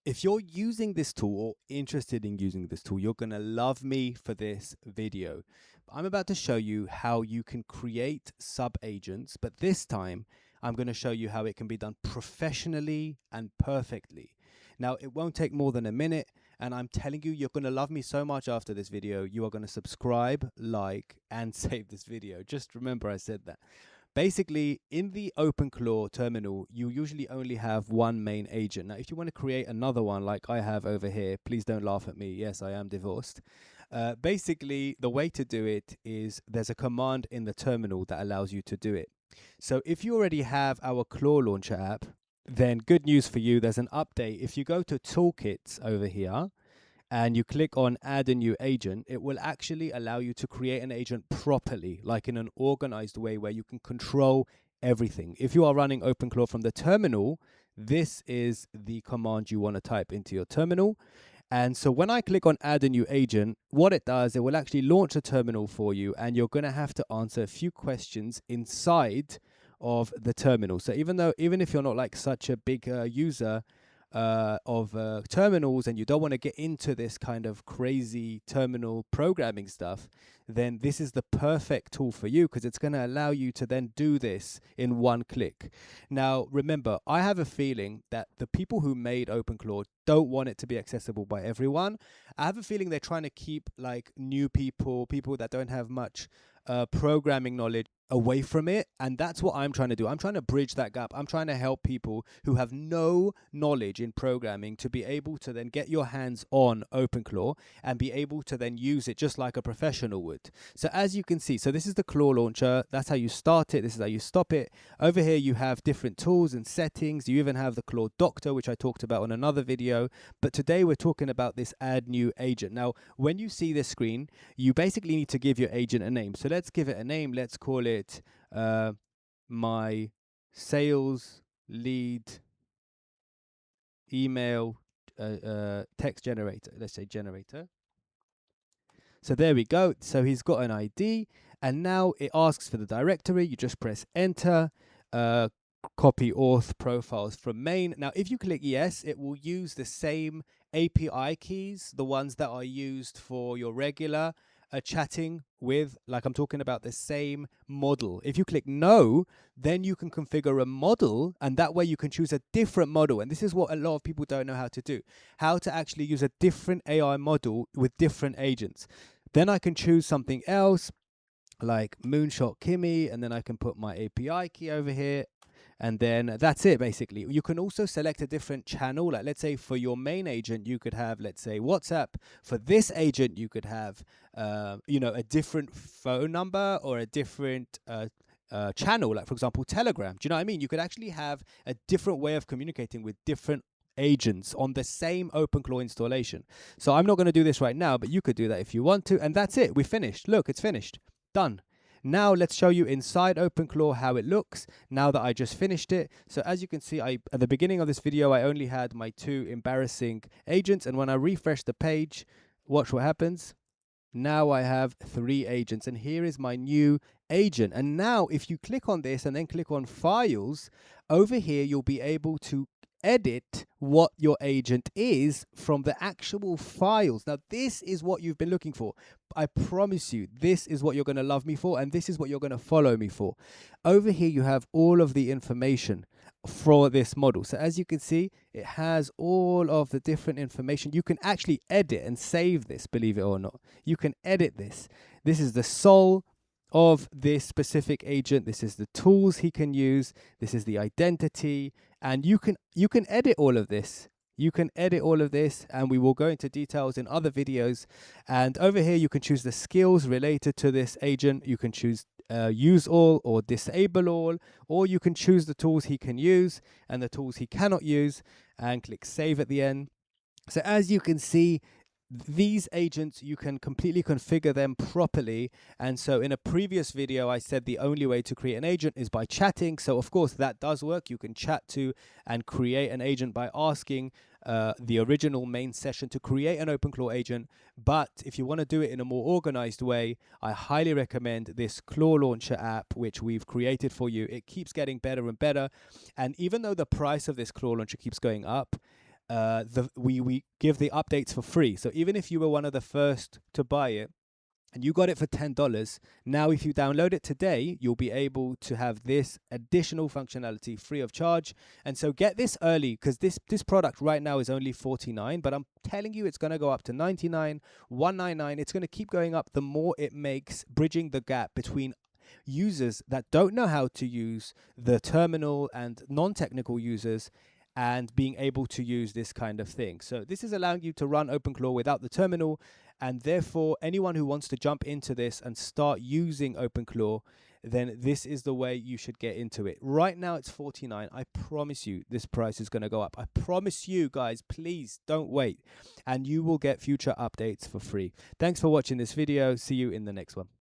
If you're using this tool or interested in using this tool, you're going to love me for this video. I'm about to show you how you can create sub-agents, but this time I'm going to show you how it can be done professionally and perfectly. Now, it won't take more than a minute, and I'm telling you, you're going to love me so much after this video. You are going to subscribe, like, and save this video. Just remember I said that. Basically, in the OpenClaw terminal, you usually only have one main agent. Now, if you want to create another one like I have over here, please don't laugh at me. Yes, I am divorced. Basically, the way to do it is there's a command in the terminal that allows you to do it. So if you already have our Claw Launcher app, then good news for you, there's an update. If you go to Toolkits over here, and you click on add a new agent, it will actually allow you to create an agent properly, like in an organized way where you can control everything. If you are running OpenClaw from the terminal, this is the command you want to type into your terminal. And so when I click on add a new agent, what it does, it will actually launch a terminal for you, and you're going to have to answer a few questions inside of the terminal. So even if you're not like such a big user of terminals, and you don't want to get into this kind of crazy terminal programming stuff, then this is the perfect tool for you, because it's going to allow you to then do this in one click. Now, remember, I have a feeling that the people who made OpenClaw don't want it to be accessible by everyone. I have a feeling they're trying to keep like new people that don't have much programming knowledge away from it, and that's what I'm trying to do. I'm trying to bridge that gap. I'm trying to help people who have no knowledge in programming to be able to then get your hands on OpenClaw and be able to then use it just like a professional would. So as you can see, so this is the Claw Launcher. That's how you start it. This is how you stop it. Over here you have different tools and settings. You even have the Claw Doctor, which I talked about on another video, but today we're talking about this add new agent. Now, when you see this screen, you basically need to give your agent a name. So let's give it a name. Let's call it my sales lead email text generator. Let's say generator. So there we go. So he's got an ID, and now it asks for the directory. You just press enter. Copy auth profiles from main. Now, if you click yes, it will use the same API keys, the ones that are used for your regular chatting with, like I'm talking about the same model. If you click no, then you can configure a model, and that way you can choose a different model. And this is what a lot of people don't know how to do, how to actually use a different AI model with different agents. Then I can choose something else like Moonshot Kimmy, and then I can put my API key over here. And then that's it, basically. You can also select a different channel. Like, let's say for your main agent, you could have, let's say, WhatsApp. For this agent, you could have, a different phone number or a different channel, like, for example, Telegram. Do you know what I mean? You could actually have a different way of communicating with different agents on the same OpenClaw installation. So I'm not going to do this right now, but you could do that if you want to. And that's it. We finished. Look, it's finished. Done. Now let's show you inside OpenClaw how it looks now that I just finished it. So as you can see, at the beginning of this video, I only had my 2 embarrassing agents. And when I refresh the page, watch what happens. Now I have 3 agents, and here is my new agent. And now if you click on this and then click on files, over here, you'll be able to edit what your agent is from the actual files. Now, this is what you've been looking for. I promise you, this is what you're going to love me for, and this is what you're going to follow me for. Over here, you have all of the information for this model. So as you can see, it has all of the different information. You can actually edit and save this, believe it or not. You can edit this. This is the soul of this specific agent. This is the tools he can use. This is the identity, and you can edit all of this. You can edit all of this, and we will go into details in other videos. And over here, you can choose the skills related to this agent. You can choose use all or disable all, or you can choose the tools he can use and the tools he cannot use, and click save at the end. So as you can see, these agents, you can completely configure them properly. And so in a previous video, I said the only way to create an agent is by chatting. So of course that does work. You can chat to and create an agent by asking the original main session to create an OpenClaw agent. But if you want to do it in a more organized way, I highly recommend this Claw Launcher app, which we've created for you. It keeps getting better and better. And even though the price of this Claw Launcher keeps going up, we give the updates for free. So even if you were one of the first to buy it and you got it for $10, now if you download it today, you'll be able to have this additional functionality free of charge. And so get this early, because this product right now is only $49, but I'm telling you it's going to go up to $99, $199. It's going to keep going up the more it makes bridging the gap between users that don't know how to use the terminal and non-technical users and being able to use this kind of thing. So this is allowing you to run OpenClaw without the terminal, and therefore anyone who wants to jump into this and start using OpenClaw, then this is the way you should get into it. Right now it's $49. I promise you this price is going to go up. I promise you guys, please don't wait, and you will get future updates for free. Thanks for watching this video. See you in the next one.